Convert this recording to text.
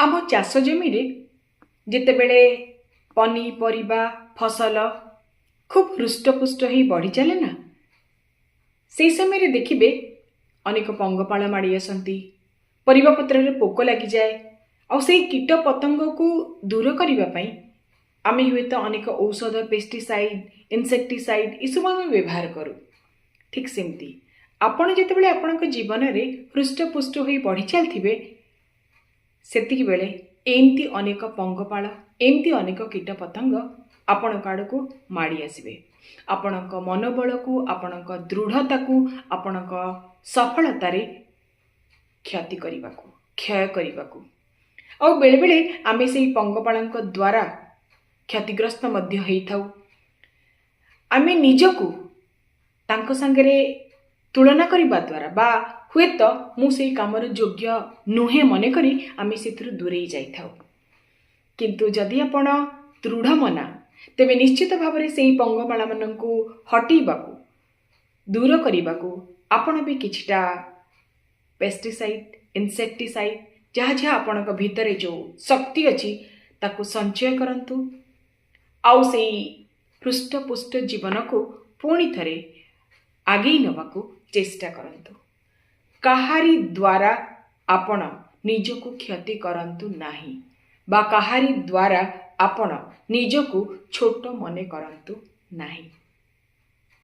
आम चाष जमी जितेबले पनीपरिबा फसल खूब हृष्टपुष्ट हो बढ़ी चले ना से समय देखिए अनेक पंगपाल माड़ी आसती परिबा पत्र रे पोक लगी जाए और से कीट पतंग को दूर करने आम हुए तो अनेक औषध पेस्टिसाइड इनसेक्टिसाइड इसब आम व्यवहार करूँ। ठीक सेमती आपण जितेबाला आपण जीवन में हृष्टपुष्ट हो बढ़ी चलते सेतिक बेले एमती अनेक पंगपाल एमती अनेक कीट पतंग आपण आड़ को माड़ी आसबे आपण मनोबल को आपण दृढ़ता को आपण सफलतार क्षति करने को क्षय करने को और बेले बेले आमे से पंगपाल द्वारा क्षतिग्रस्त आमे निजकू तांको संगरे तुलना करने द्वारा बा हुए तो मुझे कामर योग्य नुहे मन करी आमे से दूरे जाइथाउ। किंतु जदि आपण दृढ़ मना तेबे निश्चित भाव में से पंगपाल मान को हटेबा दूर करने को आपण भी किछटा पेस्टिसाइड इनसेक्टिसाइड जहाँ जहाँ आपण भितर जो शक्ति अच्छी ताकू संचय करंतु आउ से हृष्टपुष्ट जीवन को पुणी थरे आगे नवाकू चेष्टा करंतु। काहारी द्वारा आपण निजको क्षति करंतु नाही बा काहारी द्वारा आपण निजको छोट मने करंतु नाही।